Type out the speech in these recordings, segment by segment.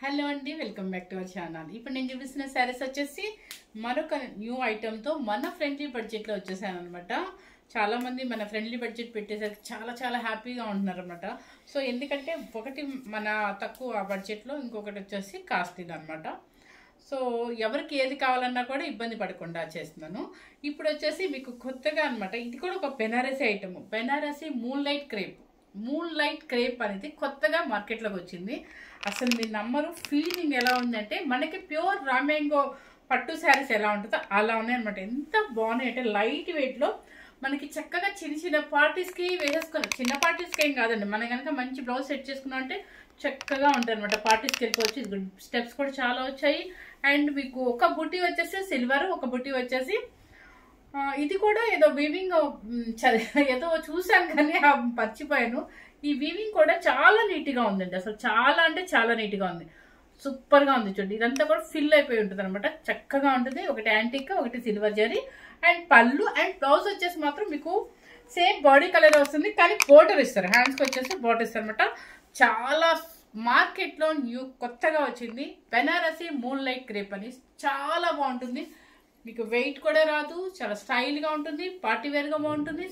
Hello అండి, welcome back to our channel. ఇప్పుడు నేను చూపిస్తున్న శారీస్ వచ్చేసి మరొక న్యూ ఐటెంతో మన ఫ్రెండ్లీ బడ్జెట్లో వచ్చేసాను అనమాట. చాలామంది మన ఫ్రెండ్లీ బడ్జెట్ పెట్టేసరికి చాలా హ్యాపీగా ఉంటున్నారు అనమాట. సో ఎందుకంటే ఒకటి మన తక్కువ బడ్జెట్లో, ఇంకొకటి వచ్చేసి కాస్ట్లీ అనమాట. సో ఎవరికి ఏది కావాలన్నా కూడా ఇబ్బంది పడకుండా చేస్తున్నాను. ఇప్పుడు వచ్చేసి మీకు కొత్తగా అనమాట, ఇది కూడా ఒక Banarasi item. Banarasi moon light crepe అనేది కొత్తగా మార్కెట్లోకి వచ్చింది. అసలు మీరు నమ్మరు, ఫీలింగ్ ఎలా ఉందంటే మనకి ప్యూర్ రామ్యాంగో పట్టు శారీస్ ఎలా ఉంటుందో అలా ఉన్నాయి అనమాట. ఎంత బాగున్నాయి అంటే లైట్ వెయిట్లో మనకి చక్కగా చిన్న పార్టీస్కి వేసేసుకుని, చిన్న పార్టీస్కి ఏం కాదండి, మనం కనుక మంచి బ్లౌజ్ సెట్ చేసుకున్నాం అంటే చక్కగా ఉంటుంది అనమాట. పార్టీస్కి వెళ్ళిపోవచ్చు. ఇది స్టెప్స్ కూడా చాలా వచ్చాయి. అండ్ మీకు ఒక బుట్టి వచ్చేసి సిల్వర్, ఒక బుట్టి వచ్చేసి ఇది కూడా ఏదో వీవింగ్ ఏదో చూసాను కానీ మర్చిపోయాను. ఈ వీవింగ్ కూడా చాలా నీట్గా ఉందండి. అసలు చాలా అంటే చాలా నీట్గా ఉంది, సూపర్గా ఉంది. చూడండి, ఇదంతా కూడా ఫిల్ అయిపోయి ఉంటుంది అనమాట. చక్కగా ఉంటుంది. ఒకటి యాంటిక్, ఒకటి సిల్వర్ జరీ. అండ్ పళ్ళు అండ్ బ్లౌజ్ వచ్చేసి మాత్రం మీకు సేమ్ బాడీ కలర్ వస్తుంది, కానీ బోర్డర్ ఇస్తారు. హ్యాండ్స్కి వచ్చేసి బోర్డర్ ఇస్తారు అనమాట. చాలా మార్కెట్లో కొత్తగా వచ్చింది బెనారసీ మూన్ లైట్ క్రేప్ అని. చాలా బాగుంటుంది. మీకు వెయిట్ కూడా రాదు, చాలా స్టైల్గా ఉంటుంది, పార్టీ వేర్గా బాగుంటుంది.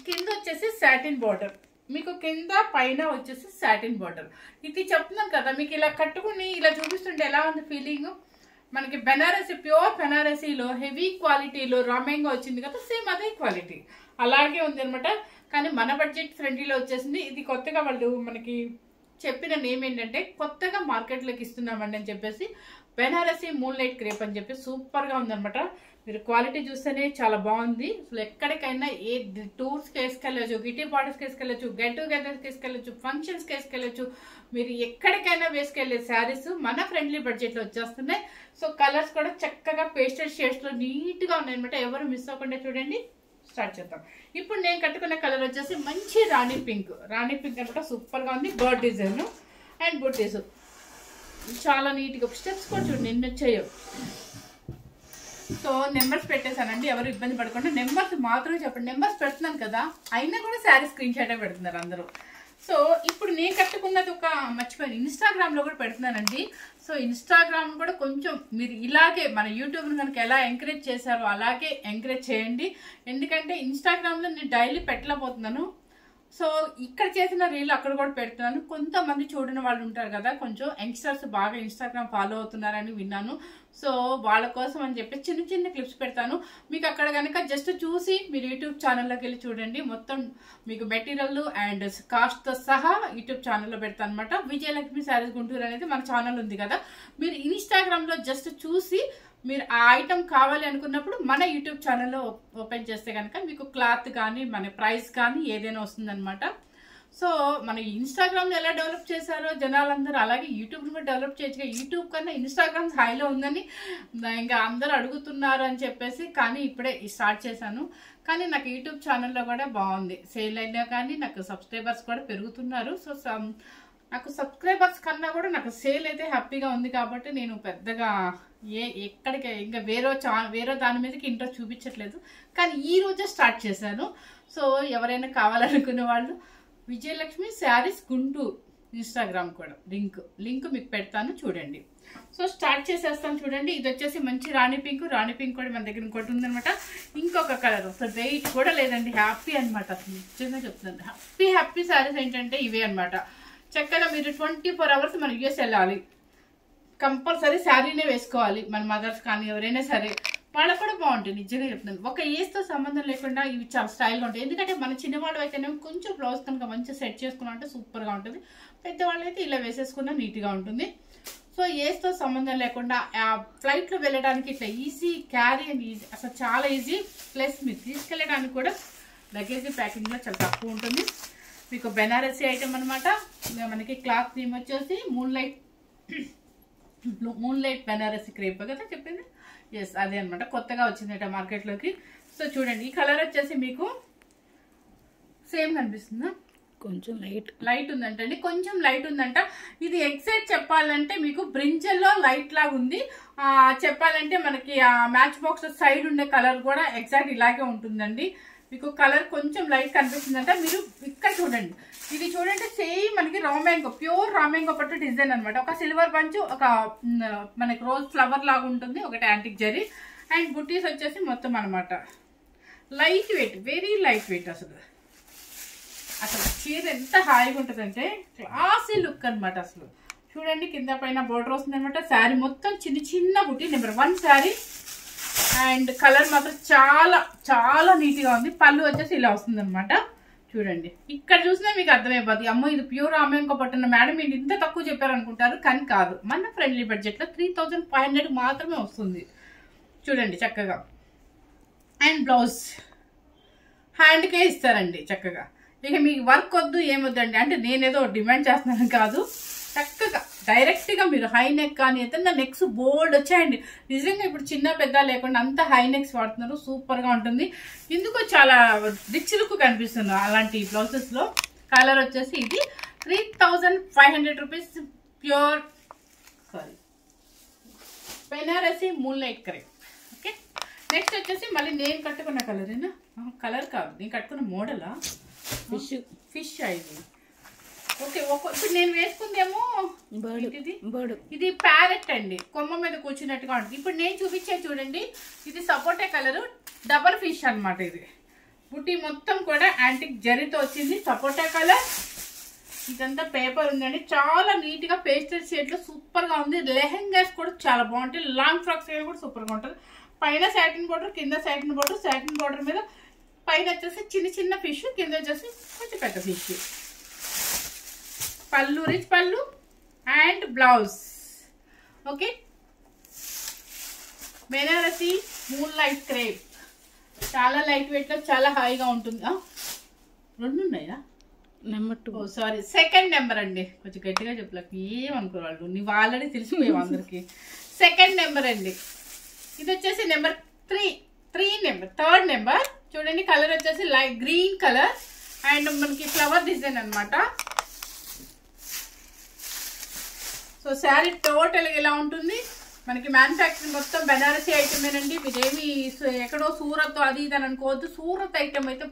కింద వచ్చేసి సాటిన్ బార్డర్, మీకు కింద పైన వచ్చేసి సాటిన్ బార్డర్. ఇది చెప్తున్నాను కదా, మీకు ఇలా కట్టుకుని ఇలా చూపిస్తుంటే ఎలా ఉంది ఫీలింగ్. మనకి బెనారసీ, ప్యూర్ బెనారసీలో హెవీ క్వాలిటీలో రామ్యాంగో వచ్చింది కదా, సేమ్ అదే క్వాలిటీ అలాగే ఉంది అనమాట. కానీ మన బడ్జెట్ ఫ్రెండ్లీలో వచ్చేసింది. ఇది కొత్తగా వాళ్ళు మనకి చెప్పిన నేమ్ ఏంటంటే, కొత్తగా మార్కెట్లోకి ఇస్తున్నామండి అని చెప్పేసి బెనారసీ మూన్ లైట్ క్రేప్ అని చెప్పి సూపర్గా ఉందనమాట. మీరు క్వాలిటీ చూస్తేనే చాలా బాగుంది. అసలు ఎక్కడికైనా ఏ టూర్స్కి వేసుకెళ్ళచ్చు, కిటీ పార్టీస్కి వేసుకెళ్ళచ్చు, గెట్ టుగెదర్స్కి వేసుకెళ్ళచ్చు, ఫంక్షన్స్కి వేసుకెళ్ళచ్చు. మీరు ఎక్కడికైనా వేసుకెళ్ళే శారీస్ మన ఫ్రెండ్లీ బడ్జెట్లో వచ్చేస్తున్నాయి. సో కలర్స్ కూడా చక్కగా పేస్టల్ షేడ్స్లో నీట్గా ఉన్నాయన్నమాట. ఎవరు మిస్ అవ్వకుండా చూడండి. స్టార్ట్ చేద్దాం. ఇప్పుడు నేను కట్టుకున్న కలర్ వచ్చేసి మంచి రాణి పింక్ అనమాట. సూపర్గా ఉంది. బర్డ్ డిజైన్ అండ్ బుట్టీస్ చాలా నీట్గా. స్టెప్స్ కూడా చూడండి ఎన్ని వచ్చాయో. సో నెంబర్స్ పెట్టేశానండి, ఎవరు ఇబ్బంది పడకుండా నెంబర్స్ మాత్రమే చెప్పండి. నెంబర్స్ పెడుతున్నాను కదా, అయినా కూడా శారీ స్క్రీన్ షాటే పెడుతున్నారు అందరూ. సో ఇప్పుడు నేను కట్టుకున్నది ఒక మర్చిపోయాను, ఇన్స్టాగ్రామ్లో కూడా పెడుతున్నానండి. సో ఇన్స్టాగ్రామ్ కూడా కొంచెం మీరు ఇలాగే మన యూట్యూబ్ని కనుక ఎలా ఎంకరేజ్ చేశారో అలాగే ఎంకరేజ్ చేయండి. ఎందుకంటే ఇన్స్టాగ్రామ్లో నేను డైలీ పెట్టలేకపోతున్నాను. సో ఇక్కడ చేసిన రీల్ అక్కడ కూడా పెడుతున్నాను. కొంతమంది చూడని వాళ్ళు ఉంటారు కదా, కొంచెం యంగ్స్టర్స్ బాగా ఇన్స్టాగ్రామ్ ఫాలో అవుతున్నారని విన్నాను. సో వాళ్ళ కోసం అని చెప్పి చిన్న క్లిప్స్ పెడతాను. మీకు అక్కడ కనుక జస్ట్ చూసి మీరు యూట్యూబ్ ఛానల్లోకి వెళ్ళి చూడండి. మొత్తం మీకు మెటీరియల్ అండ్ కాస్ట్తో సహా యూట్యూబ్ ఛానల్లో పెడతాను అనమాట. విజయలక్ష్మి శారీస్ గుంటూరు అనేది మన ఛానల్ ఉంది కదా, మీరు ఇన్స్టాగ్రామ్లో జస్ట్ చూసి మీరు ఆ ఐటమ్ కావాలి అనుకున్నప్పుడు మన యూట్యూబ్ ఛానల్లో ఓపెన్ చేస్తే కనుక మీకు క్లాత్ కానీ మన ప్రైస్ కానీ ఏదైనా వస్తుందన్నమాట. సో మన ఇన్స్టాగ్రామ్ని ఎలా డెవలప్ చేశారో జనాలందరూ, అలాగే యూట్యూబ్ని కూడా డెవలప్ చేయొచ్చు. యూట్యూబ్ కన్నా ఇన్స్టాగ్రామ్ హైలో ఉందని ఇంకా అందరూ అడుగుతున్నారు అని చెప్పేసి, కానీ ఇప్పుడే స్టార్ట్ చేశాను. కానీ నాకు యూట్యూబ్ ఛానల్లో కూడా బాగుంది, సేల్ అయినా కానీ నాకు సబ్స్క్రైబర్స్ కూడా పెరుగుతున్నారు. సో నాకు సబ్స్క్రైబర్స్ కన్నా కూడా నాకు సేల్ అయితే హ్యాపీగా ఉంది. కాబట్టి నేను పెద్దగా ఎక్కడికి ఇంకా వేరే దాని మీదకి ఇంట్రెస్ట్ చూపించట్లేదు. కానీ ఈ రోజే స్టార్ట్ చేశాను. సో ఎవరైనా కావాలనుకునే వాళ్ళు విజయలక్ష్మి శారీస్ గుంటూరు ఇన్స్టాగ్రామ్ కూడా లింక్ మీకు పెడతాను, చూడండి. సో స్టార్ట్ చేసేస్తాను చూడండి. ఇది వచ్చేసి మంచి రాణి పింక్ కూడా మన దగ్గర ఇంకోటి ఉందనమాట. ఇంకొక కలర్ అసలు వెయిట్ కూడా లేదండి, హ్యాపీ అనమాట. అసలు నిజంగా చెప్తున్నాను, హ్యాపీ శారీస్ ఏంటంటే ఇవే అనమాట. చక్కగా మీరు 24 hours మన యూఎస్ వెళ్ళాలి, కంపల్సరీ శారీనే వేసుకోవాలి. మన మదర్స్ కానీ ఎవరైనా సరే వాళ్ళకు కూడా బాగుంటాయి. నిజంగా చెప్తున్నాను, ఒక ఏజ్తో సంబంధం లేకుండా ఇవి చాలా స్టైల్గా ఉంటాయి. ఎందుకంటే మన చిన్నవాళ్ళు అయితేనేమో కొంచెం బ్లౌజ్ కనుక మంచిగా సెట్ చేసుకున్నా అంటే సూపర్గా ఉంటుంది. పెద్దవాళ్ళు అయితే ఇలా వేసేసుకున్నా నీట్గా ఉంటుంది. సో ఏజ్తో సంబంధం లేకుండా ఫ్లైట్లో వెళ్ళడానికి ఇట్లా ఈజీ క్యారీ అండ్ ఈజీ, అసలు చాలా ఈజీ. ప్లస్ మీరు తీసుకెళ్ళడానికి కూడా లగేజ్ ప్యాకింగ్లో చాలా తక్కువ ఉంటుంది. మీకు బెనారసీ ఐటమ్ అనమాట. మనకి క్లాత్ నేమ్ వచ్చేసి మూన్ లైట్ బెనారసీ క్రేప్ కదా చెప్పింది. ఎస్ అదే అనమాట, కొత్తగా వచ్చిందట మార్కెట్లోకి. సో చూడండి, ఈ కలర్ వచ్చేసి మీకు సేమ్ కనిపిస్తుందా, కొంచెం లైట్ ఉందంటండి, కొంచెం లైట్ ఉందంట. ఇది ఎగ్జాక్ట్ చెప్పాలంటే మీకు బ్రింజల్లో లైట్ లాగా ఉంది. చెప్పాలంటే మనకి మ్యాచ్ బాక్స్ సైడ్ ఉండే కలర్ కూడా ఎగ్జాక్ట్ ఇలాగే ఉంటుందండి. మీకు కలర్ కొంచెం లైట్ కనిపిస్తుందంటే మీరు ఇక్కడ చూడండి. ఇది చూడండి సేమ్ మనకి raw mango, pure raw mango పట్టు డిజైన్ అనమాట. ఒక సిల్వర్ బంచ్, ఒక మనకి రోజ్ ఫ్లవర్ లాగా ఉంటుంది, ఒకటి యాంటిక్ జరీ. అండ్ బుట్టీస్ వచ్చేసి మొత్తం అనమాట. Light weight, very light weight. అసలు చీర ఎంత హాయిగా ఉంటుందంటే క్లాసీ లుక్ అనమాట. అసలు చూడండి కింద పైన బోర్డర్ వస్తుంది అనమాట. శారీ మొత్తం చిన్న చిన్న బుట్టి, నెంబర్ 1 శారీ. అండ్ కలర్ మాత్రం చాలా చాలా నీట్గా ఉంది. పళ్ళు వచ్చేసి ఇలా వస్తుంది అనమాట. చూడండి ఇక్కడ చూసినా మీకు అర్థమైపోద్ది, అమ్మో ఇది ప్యూర్ ఆమె పట్టున్న మేడం మీరు ఇంత తక్కువ చెప్పారు అనుకుంటారు, కానీ కాదు. మన ఫ్రెండ్లీ బడ్జెట్లో 3500 మాత్రమే వస్తుంది. చూడండి చక్కగా. అండ్ బ్లౌజ్ హ్యాండ్కే ఇస్తారండి చక్కగా. ఇక మీకు వర్క్ వద్దు ఏమొద్దండి అంటే నేనేదో డిమాండ్ చేస్తున్నాను కాదు, చక్కగా డైరెక్ట్గా మీరు హై నెక్ కానీ ఏదన్నా నెక్స్ బోల్డ్ వచ్చాయండి. నిజంగా ఇప్పుడు చిన్న పెద్ద లేకుండా అంత హై నెక్స్ వాడుతున్నారు, సూపర్గా ఉంటుంది. ఎందుకో చాలా రిచ్ లుక్ కనిపిస్తుంది అలాంటి బ్లౌజెస్లో. కలర్ వచ్చేసి ఇది 3500 rupees pure Banarasi moon light crepe. Okay, next వచ్చేసి మళ్ళీ నేను కట్టుకున్న కలరేనా, కలర్ కాదు నేను కట్టుకున్న మోడలా, ఫిష్ ఇది. ఓకే, ఇప్పుడు నేను వేసుకుందేమో ఇది ప్యారెట్ అండి, కొమ్మ మీద కూర్చున్నట్టుగా ఉంటుంది. ఇప్పుడు నేను చూపించే చూడండి, ఇది సపోటా కలర్ డబల్ ఫిష్ అనమాట. ఇది బుట్టి మొత్తం కూడా యాంటిక్ జరీతో వచ్చింది, సపోటా కలర్. ఇదంతా పేపర్ ఉందండి, చాలా నీట్ గా పేస్టల్ షేడ్ లో సూపర్ గా ఉంది. లెహెంగాస్ కూడా చాలా బాగుంటాయి, లాంగ్ ఫ్రాక్స్ కూడా సూపర్ గా ఉంటుంది. పైన సాటిన్ బోర్డర్, కింద సాటిన్ బోర్డర్. సాటిన్ బోర్డర్ మీద పైన వచ్చేసి చిన్న చిన్న ఫిష్, కింద వచ్చేసి కొంచెం పెద్ద ఫిష్. పళ్ళు రిచ్ పళ్ళు and blouse. Okay, Banarasi moon light crepe, చాలా లైట్ వెయిట్ లో చాలా హాయిగా ఉంటుంది. 2 ఉన్నాయా? నెంబర్ 2, సారీ సెకండ్ నెంబర్ అండి. కొంచెం గట్టిగా చెప్పలేక ఏమనుకోవాళ్ళు, నువ్వు ఆల్రెడీ తెలిసిపోయావు అందరికి. సెకండ్ నెంబర్ అండి. ఇది వచ్చేసి నెంబర్ 3 నెంబర్, థర్డ్ నెంబర్. చూడండి కలర్ వచ్చేసి లైట్ గ్రీన్ కలర్ అండ్ మనకి ఫ్లవర్ డిజైన్ అనమాట. సో శారీ టోటల్ ఇలా ఉంటుంది. మనకి మ్యానుఫ్యాక్చరింగ్ మొత్తం బెనారసీ ఐటమేనండి. మీరేమి ఎక్కడో సూరత్ అది ఇది అని అనుకోవద్దు. సూరత్ ఐటమ్ అయితే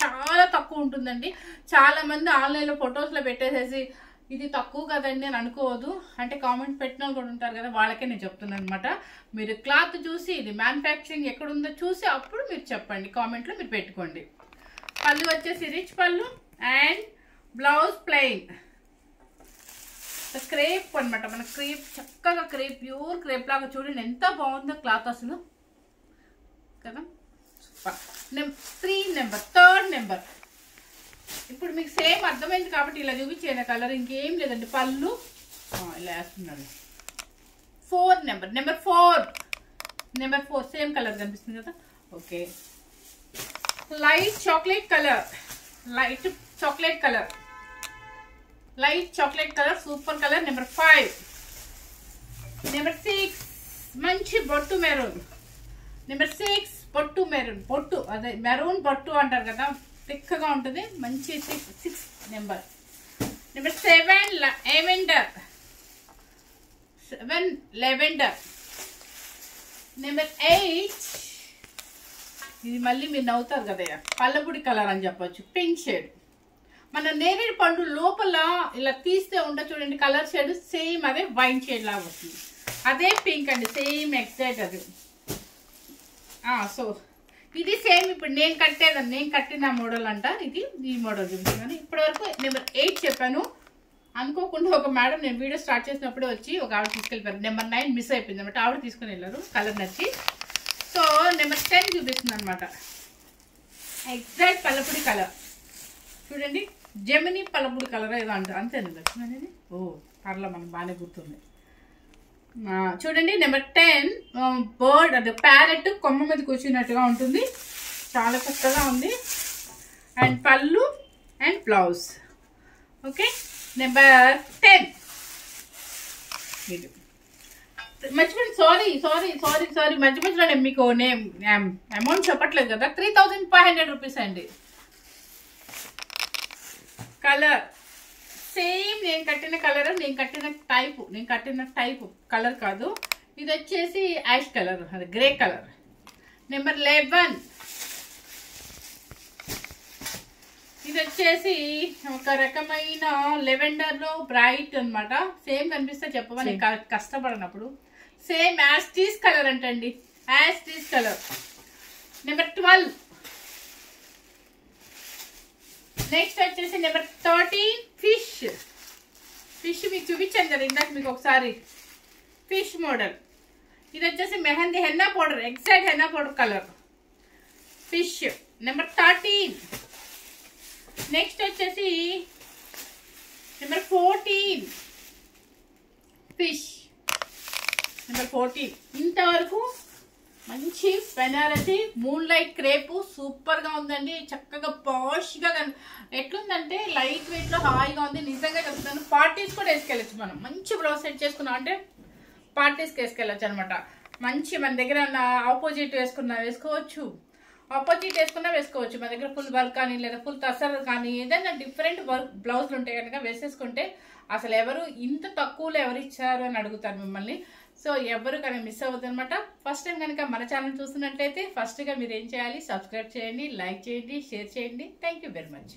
చాలా తక్కువ ఉంటుందండి. చాలా మంది ఆన్లైన్లో ఫొటోస్లో పెట్టేసేసి ఇది తక్కువ కదండి అని అనుకోవద్దు. అంటే కామెంట్ పెట్టిన వాళ్ళు కూడా ఉంటారు కదా, వాళ్ళకే నేను చెప్తున్నాను అనమాట. మీరు క్లాత్ చూసి ఇది మ్యానుఫ్యాక్చరింగ్ ఎక్కడుందో చూసి అప్పుడు మీరు చెప్పండి, కామెంట్లో మీరు పెట్టుకోండి. పళ్ళు వచ్చేసి రిచ్ పళ్ళు అండ్ బ్లౌజ్ ప్లెయిన్. క్రేప్ అనమాట, మన క్రేప్ చక్కగా క్రేప్, ప్యూర్ క్రేప్ లాగా. చూడండి ఎంత బాగుందో క్లాత్ అసలు కదా, సూపర్. 3 number, third number. ఇప్పుడు మీకు సేమ్ అర్థమైంది కాబట్టి ఇలా చూపించాను కలర్, ఇంకేం లేదండి. పళ్ళు ఇలా వేస్తున్నాను. 4 నెంబర్, నెంబర్ 4 సేమ్ కలర్ కనిపిస్తుంది కదా. Okay, light chocolate colour, light chocolate colour, light chocolate colour, super colour. Number 5. Number 6 మంచి బొట్టు మెరూన్. నెంబర్ 6 బొట్టు మెరూన్, బొట్టు అదే మెరూన్ బొట్టు అంటారు కదా, థిక్గా ఉంటుంది, మంచి 6 number. Number 7 lavender, 7 lavender. Number 8 ఇది మళ్ళీ మీరు నవ్వుతారు కదా, పల్లపుడి కలర్ అని చెప్పొచ్చు, పింక్ షేడ్. మన నేరేడు పండు లోపల ఇలా తీస్తే ఉండ చూడండి కలర్ షేడ్ సేమ్ అదే వైన్ షేడ్ లాగా వస్తుంది. అదే పింక్ అండి, సేమ్ ఎగ్జాక్ట్ అది. సో ఇది సేమ్ ఇప్పుడు నేను కట్టిన మోడల్ అంట. ఇది ఈ మోడల్ చూపిస్తున్నాను. ఇప్పటి వరకు నెంబర్ 8 చెప్పాను. అనుకోకుండా ఒక మేడం నేను వీడియో స్టార్ట్ చేసినప్పుడే వచ్చి ఒక ఆవిడ తీసుకెళ్ళిపోయారు. నెంబర్ 9 మిస్ అయిపోయింది అనమాట, ఆవిడ తీసుకుని వెళ్ళారు కలర్ నచ్చి. సో నెంబర్ 10 చూపిస్తుంది అనమాట, ఎగ్జాక్ట్ పల్లపుడి కలర్. చూడంండి జెమిని పల్లపుడి కలర్ ఏదో అంటారు, అంతేనండి వచ్చింది. పర్లా మనకు బాగానే గుర్తుంది. చూడండి నెంబర్ 10 బర్డ్, అది ప్యారెట్ కొమ్మ మీద కూర్చున్నట్టుగా ఉంటుంది, చాలా చక్కగా ఉంది. అండ్ పళ్ళు అండ్ బ్లౌజ్. ఓకే, నెంబర్ 10 ఇది మర్చిపోయింది, సారీ మధ్య మధ్యలో నేను మీకు అమౌంట్ చెప్పట్లేదు కదా. 3500 రూపీస్ అండి. కలర్ సేమ్ నేను కట్టిన కలర్, నేను కట్టిన టైపు కలర్ కాదు. ఇది వచ్చేసి యాష్ కలర్, అది గ్రే కలర్. నెంబర్ 11 ఇది వచ్చేసి ఒక రకమైన లెవెండర్ లో బ్రైట్ అన్నమాట. సేమ్ కనిపిస్తే చెప్పమని కష్టపడినప్పుడు సేమ్ యాస్టీస్ కలర్ అంటండి, యాస్టీస్ కలర్. నెంబర్ 12. నెక్స్ట్ వచ్చేసి నెంబర్ 13 ఫిష్. ఫిష్ మీకు చూపించాను కదా ఇందాక మీకు ఒకసారి, ఫిష్ మోడల్. ఇది వచ్చేసి mehndi henna powder, exact henna powder colour fish. Number 13. Next వచ్చేసి నెంబర్ 14 ఫిష్. నెంబర్ 14. ఇంతవరకు మంచి Banarasi moon light crepe super గా ఉందండి. చక్కగా పాష్ గా ఎట్లుందంటే లైట్ వెయిట్ లో హాయిగా ఉంది. నిజంగా చెప్తున్నాను, పార్టీస్ కూడా వేసుకెళ్ళచ్చు. మనం మంచి బ్లౌజ్ సెట్ చేసుకున్నాం అంటే పార్టీస్కి వేసుకెళ్ళచ్చు అనమాట. మంచి మన దగ్గర ఆపోజిట్ వేసుకోవచ్చు, ఆపోజిట్ వేసుకోవచ్చు. మన దగ్గర ఫుల్ వర్క్ కానీ లేదా ఫుల్ తసర్ కానీ ఏదైనా డిఫరెంట్ వర్క్ బ్లౌజులు ఉంటాయి కనుక వేసేసుకుంటే అసలు ఎవరు ఇంత తక్కువలో ఎవరు ఇచ్చారు అని అడుగుతారు మిమ్మల్ని. సో ఎవరు కనుక మిస్ అవ్వద్దు అనమాట. ఫస్ట్ టైం కనుక మన ఛానల్ చూస్తున్నట్లయితే ఫస్ట్గా మీరు ఏం చేయాలి, సబ్స్క్రైబ్ చేయండి, లైక్ చేయండి, షేర్ చేయండి. Thank you very much.